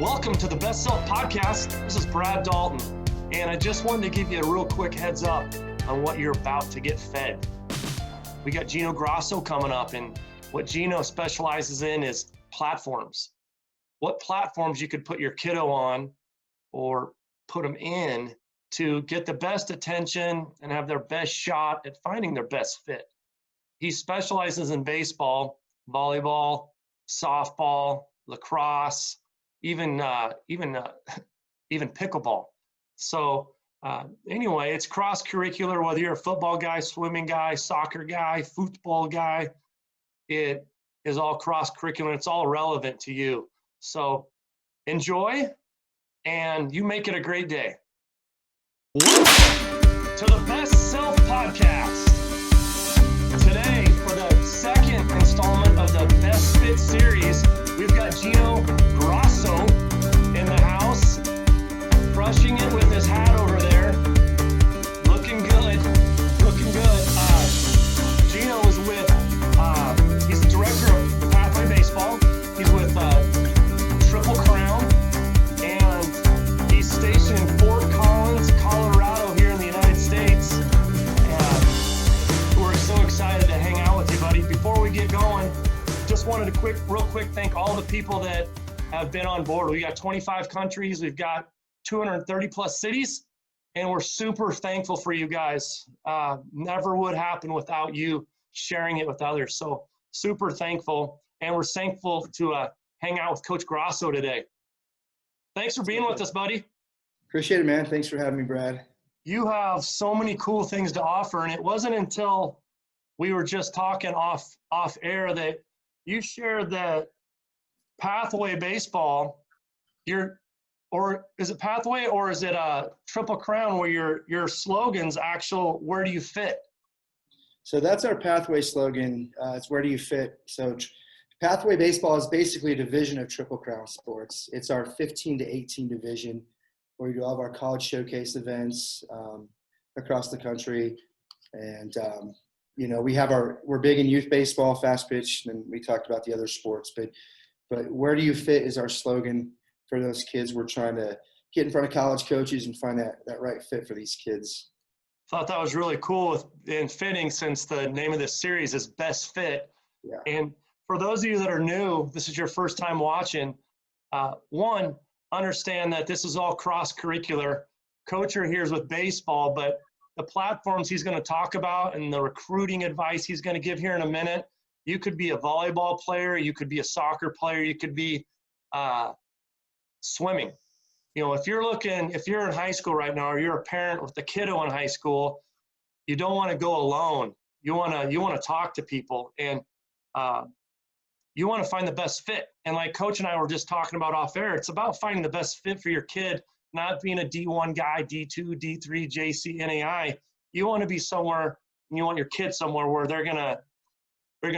Welcome to the Best Self Podcast. This is Brad Dalton, and I just wanted to give you a real quick heads up on what you're about to get fed. We got Gino Grasso coming up, and what Gino specializes in is platforms. What platforms you could put your kiddo on or put them in to get the best attention and have their best shot at finding their best fit. He specializes in baseball, volleyball, softball, lacrosse, even pickleball. So anyway, it's cross-curricular, whether you're a football guy, swimming guy, soccer guy, football guy, it is all cross-curricular. It's all relevant to you. So enjoy, and you make it a great day. Welcome to the Best Self Podcast. Today, for the second installment of the Best Fit series, we've got Gino Grasso in the house, crushing it with his hat over there. Looking good. Gino is with, he's the director of Pathway Baseball. He's with Triple Crown, and he's stationed in Fort Collins, Colorado, here in the United States. And we're so excited to hang out with you, buddy. Before we get going, just wanted to real quick thank all the people that have been on board. We got 25 countries. We've got 230 plus cities, and we're super thankful for you guys. Never would happen without you sharing it with others. So super thankful, and we're thankful to hang out with Coach Grasso today. Thanks for being with us, buddy. Appreciate it, man. Thanks for having me, Brad. You have so many cool things to offer, and it wasn't until we were just talking off air that you shared that Pathway Baseball, or is it Pathway, or is it a Triple Crown where your slogan's actual "Where do you fit"? So that's our Pathway slogan. It's "Where do you fit?" So Pathway Baseball is basically a division of Triple Crown sports. It's our 15 to 18 division where we do all of our college showcase events across the country. And, we're big in youth baseball, fast pitch, and we talked about the other sports. But "Where do you fit" is our slogan for those kids. We're trying to get in front of college coaches and find that right fit for these kids. Thought that was really cool and fitting, since the name of this series is Best Fit. Yeah. And for those of you that are new, this is your first time watching, one, understand that this is all cross-curricular. Coacher here is with baseball, but the platforms he's going to talk about and the recruiting advice he's going to give here in a minute, you could be a volleyball player, you could be a soccer player, you could be swimming. If you're in high school right now, or you're a parent with a kiddo in high school, you don't want to go alone. You want to talk to people, and you want to find the best fit. And like Coach and I were just talking about off air, it's about finding the best fit for your kid, not being a D1 guy, D2, D3, JC, NAI. You want to be somewhere, and you want your kid somewhere where they're gonna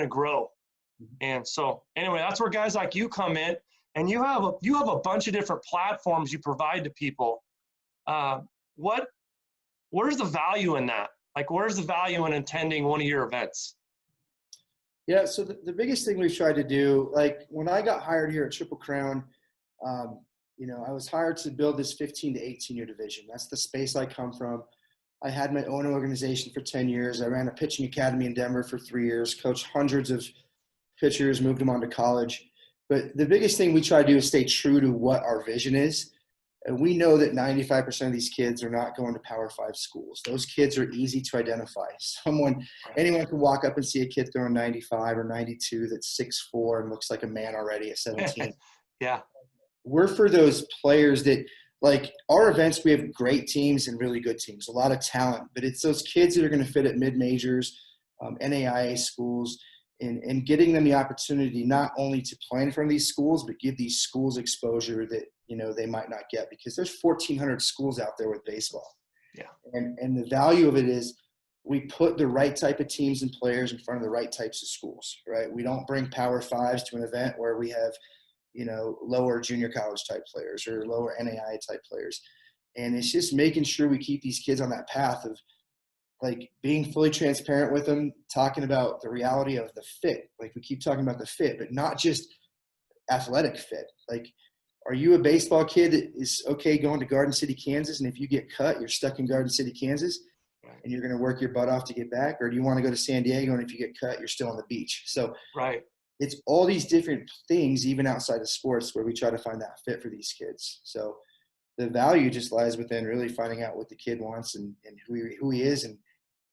grow. And so anyway, that's where guys like you come in, and you have a bunch of different platforms you provide to people. Where's the value in that? Like, where's the value in attending one of your events? Yeah, so the biggest thing we've tried to do, like when I got hired here at Triple Crown, I was hired to build this 15 to 18-year division. That's the space I come from. I had my own organization for 10 years. I ran a pitching academy in Denver for 3 years, coached hundreds of pitchers, moved them on to college. But the biggest thing we try to do is stay true to what our vision is. And we know that 95% of these kids are not going to Power 5 schools. Those kids are easy to identify. Anyone can walk up and see a kid throwing 95 or 92 that's 6'4" and looks like a man already at 17. Yeah. We're for those players that, like our events, we have great teams and really good teams, a lot of talent, but it's those kids that are going to fit at mid-majors, NAIA schools, and getting them the opportunity not only to play in front of these schools, but give these schools exposure that, they might not get, because there's 1,400 schools out there with baseball. Yeah. And the value of it is we put the right type of teams and players in front of the right types of schools, right? We don't bring Power 5s to an event where we have, lower junior college type players or lower NAIA type players. And it's just making sure we keep these kids on that path of, like, being fully transparent with them, talking about the reality of the fit. Like, we keep talking about the fit, but not just athletic fit. Like, Are you a baseball kid that is okay going to Garden City, Kansas, and if you get cut, you're stuck in Garden City, Kansas, and you're going to work your butt off to get back? Or do you want to go to San Diego, and if you get cut, you're still on the beach? So it's all these different things, even outside of sports, where we try to find that fit for these kids. So the value just lies within really finding out what the kid wants and who he is, and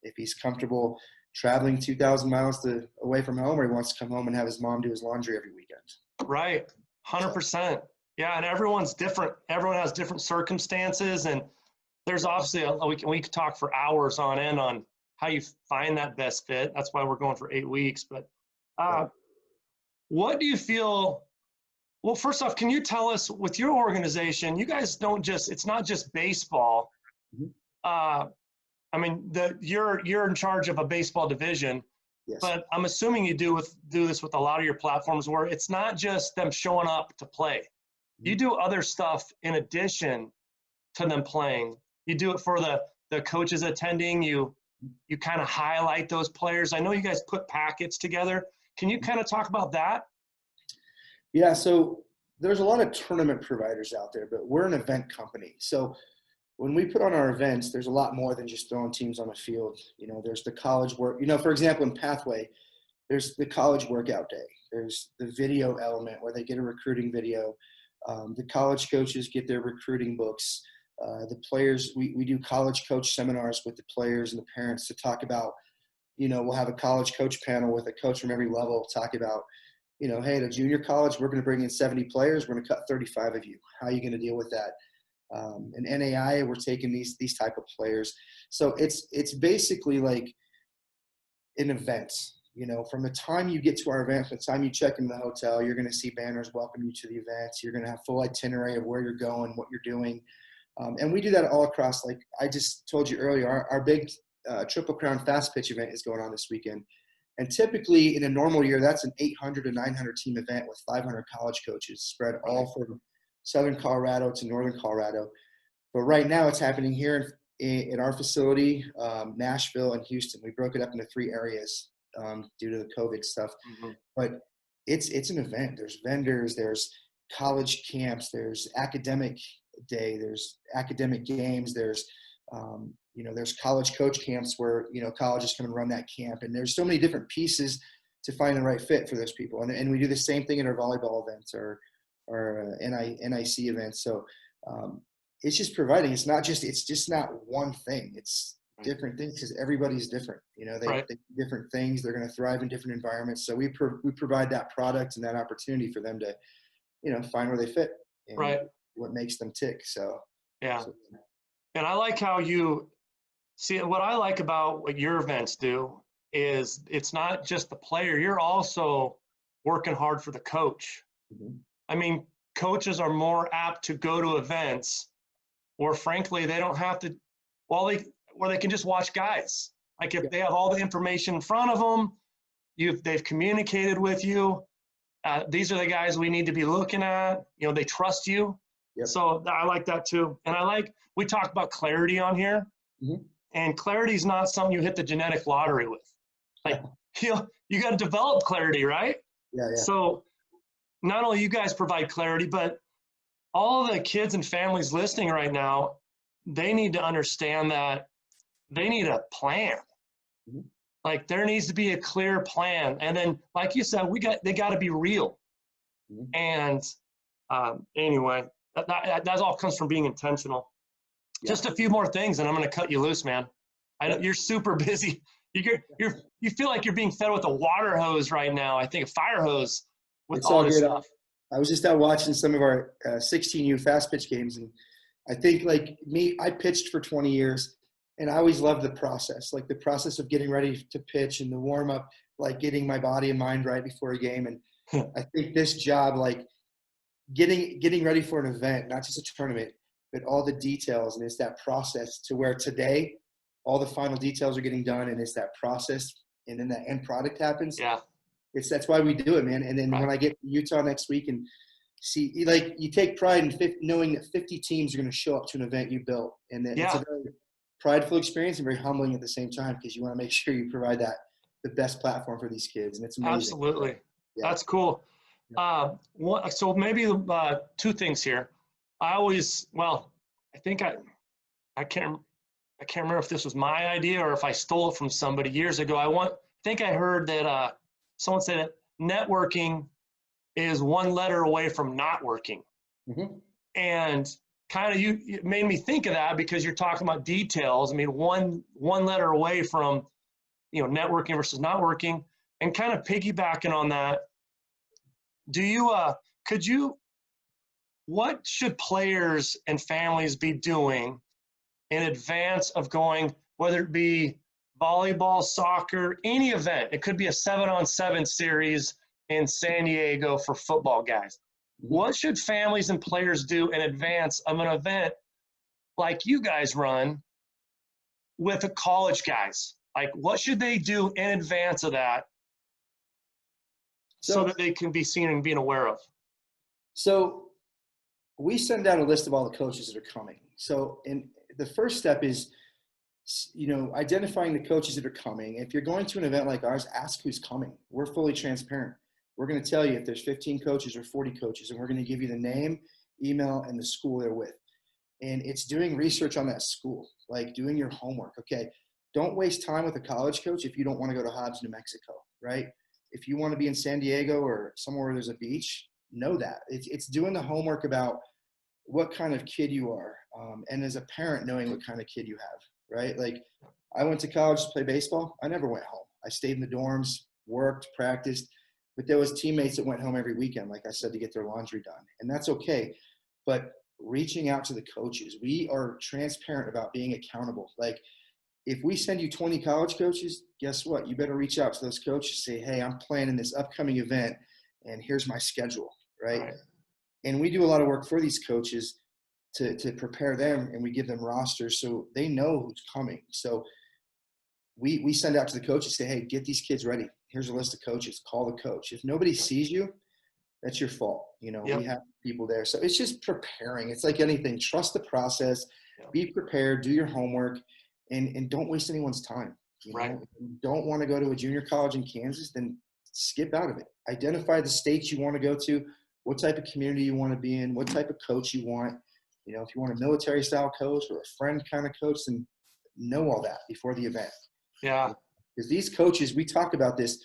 if he's comfortable traveling 2,000 miles away from home, or he wants to come home and have his mom do his laundry every weekend. Right. 100%. Yeah. And everyone's different. Everyone has different circumstances. And there's obviously, we could talk for hours on end on how you find that best fit. That's why we're going for 8 weeks. But what do you feel? Well, first off, can you tell us with your organization, you guys don't just, it's not just baseball. I mean, you're in charge of a baseball division. Yes. But I'm assuming you do this with a lot of your platforms where it's not just them showing up to play. You do other stuff in addition to them playing. You do it for the coaches attending. You kind of highlight those players. I know you guys put packets together. Can you kind of talk about that? Yeah, so there's a lot of tournament providers out there, but we're an event company. So when we put on our events, there's a lot more than just throwing teams on the field. You know, there's the college work. You know, for example, in Pathway, there's the college workout day. There's the video element where they get a recruiting video. The college coaches get their recruiting books. The players, we do college coach seminars with the players and the parents to talk about, you know, we'll have a college coach panel with a coach from every level talk about, you know, hey, at a junior college, we're going to bring in 70 players. We're going to cut 35 of you. How are you going to deal with that? In NAI, we're taking these type of players. So it's basically like an event. You know, from the time you get to our event, from the time you check into the hotel, you're going to see banners welcome you to the events. You're going to have full itinerary of where you're going, what you're doing. And we do that all across. Like I just told you earlier, our big Triple Crown Fast Pitch event is going on this weekend. And typically in a normal year, that's an 800 to 900 team event with 500 college coaches spread all from Southern Colorado to Northern Colorado. But right now it's happening here in our facility, Nashville and Houston. We broke it up into 3 areas due to the COVID stuff. But it's an event. There's vendors, there's college camps, there's academic day, there's academic games, there's you know, there's college coach camps where, you know, colleges come and run that camp. And there's so many different pieces to find the right fit for those people. And we do the same thing in our volleyball events or NIC events. So it's just providing, it's just not one thing. It's different things because everybody's different. You know, they do different things. They're going to thrive in different environments. So we provide that product and that opportunity for them to, you know, find where they fit and what makes them tick. So, And I like how you see, what I like about what your events do is it's not just the player, you're also working hard for the coach. I mean, coaches are more apt to go to events where frankly, they don't have to, where they can just watch guys. Like if they have all the information in front of them, they've communicated with you. These are the guys we need to be looking at. You know, they trust you. So I like that too. And we talk about clarity on here, and clarity is not something you hit the genetic lottery with. Like, you got to develop clarity, right? So not only you guys provide clarity, but all the kids and families listening right now, they need to understand that they need a plan. Like there needs to be a clear plan. And then, like you said, they got to be real. And anyway, that all comes from being intentional. Just a few more things, and I'm going to cut you loose, man. I know you're super busy. You feel like you're being fed with a water hose right now. I think a fire hose with all this stuff. I was just out watching some of our 16U fast pitch games, and I think like me, I pitched for 20 years, and I always loved the process, like the process of getting ready to pitch and the warm up, like getting my body and mind right before a game. And I think this job, like getting ready for an event, not just a tournament, but all the details, and it's that process to where today all the final details are getting done, and it's that process, and then that end product happens. That's why we do it, man. And then when I get to Utah next week and see, like, you take pride in knowing that 50 teams are going to show up to an event you built, and then it's a very prideful experience and very humbling at the same time, because you want to make sure you provide the best platform for these kids, and it's amazing. Absolutely. That's cool. So maybe two things here. I can't remember if this was my idea or if I stole it from somebody years ago. I think I heard that someone said that networking is one letter away from not working. Mm-hmm. And kind of it made me think of that because you're talking about details. I mean, one letter away from, networking versus not working, and kind of piggybacking on that. What should players and families be doing in advance of going, whether it be volleyball, soccer, any event? It could be a 7-on-7 series in San Diego for football guys. What should families and players do in advance of an event like you guys run with the college guys? Like, what should they do in advance of that so that they can be seen and being aware of? So we send out a list of all the coaches that are coming. So the first step is, identifying the coaches that are coming. If you're going to an event like ours, ask who's coming. We're fully transparent. We're going to tell you if there's 15 coaches or 40 coaches, and we're going to give you the name, email, and the school they're with. And it's doing research on that school, like doing your homework. Okay, don't waste time with a college coach if you don't want to go to Hobbs, New Mexico, right? If you want to be in San Diego or somewhere where there's a beach, know that. It's doing the homework about what kind of kid you are, and as a parent, knowing what kind of kid you have, right? Like, I went to college to play baseball. I never went home. I stayed in the dorms, worked, practiced. But there was teammates that went home every weekend, like I said, to get their laundry done. And that's okay. But reaching out to the coaches, we are transparent about being accountable. Like, if we send you 20 college coaches, guess what? You better reach out to those coaches, say, hey, I'm planning this upcoming event, and here's my schedule, right? And we do a lot of work for these coaches to prepare them, and we give them rosters so they know who's coming. So we send out to the coaches, say, hey, get these kids ready. Here's a list of coaches. Call the coach. If nobody sees you, that's your fault. We have people there. So it's just preparing. It's like anything. Trust the process. Be prepared. Do your homework, and don't waste anyone's time. Right. If you don't want to go to a junior college in Kansas, then skip out of it. Identify the states you want to go to, what type of community you want to be in, what type of coach you want. If you want a military style coach or a friend kind of coach, then know all that before the event. Yeah. Because these coaches, we talk about this,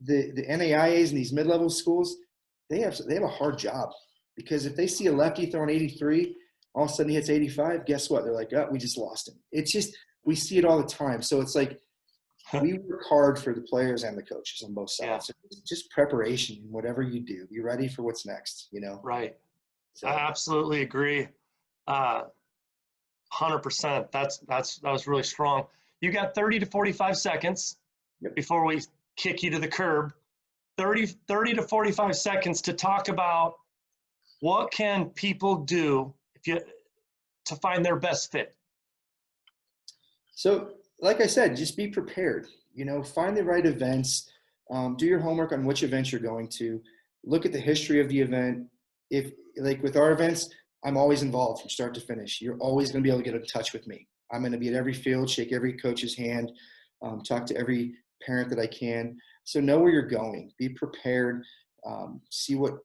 the NAIAs in these mid-level schools, they have a hard job, because if they see a lefty throwing 83, all of a sudden he hits 85, guess what? They're like, oh, we just lost him. It's just, we see it all the time. So it's like, we work hard for the players and the coaches on both sides. Yeah. So it's just preparation in whatever you do. Be ready for what's next, Right. So. I absolutely agree. 100%. That was really strong. You got 30 to 45 seconds before we kick you to the curb. 30 to 45 seconds to talk about what can people do to find their best fit. So, like I said, just be prepared. Find the right events. Do your homework on which events you're going to. Look at the history of the event. If, like with our events, I'm always involved from start to finish. You're always going to be able to get in touch with me. I'm going to be at every field, shake every coach's hand, talk to every parent that I can. So know where you're going. Be prepared. See what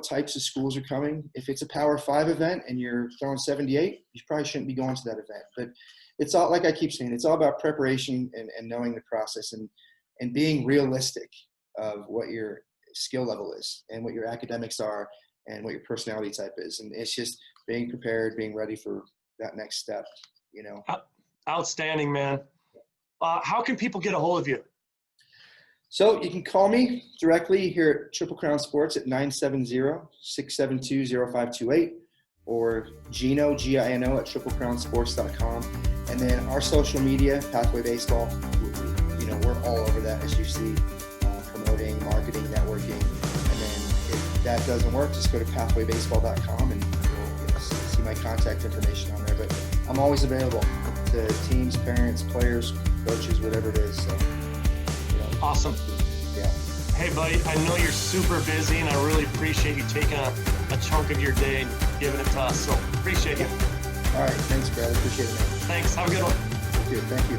types of schools are coming. If it's a Power 5 event and you're throwing 78, you probably shouldn't be going to that event. But it's all, like I keep saying, it's all about preparation and knowing the process and being realistic of what your skill level is and what your academics are and what your personality type is. And it's just being prepared, being ready for that next step. Outstanding, man. How can people get a hold of you? So you can call me directly here at Triple Crown Sports at 970-672-0528 or Gino, Gino, at triplecrownsports.com. And then our social media, Pathway Baseball, we're all over that, as you see, promoting, marketing, networking. And then if that doesn't work, just go to pathwaybaseball.com and you'll see my contact information on there. But I'm always available to teams, parents, players, coaches, whatever it is. So, Awesome. Yeah. Hey, buddy, I know you're super busy, and I really appreciate you taking a chunk of your day and giving it to us. So appreciate you. All right. Thanks, Brad. Appreciate it, man. Thanks. Have a good one. Thank you.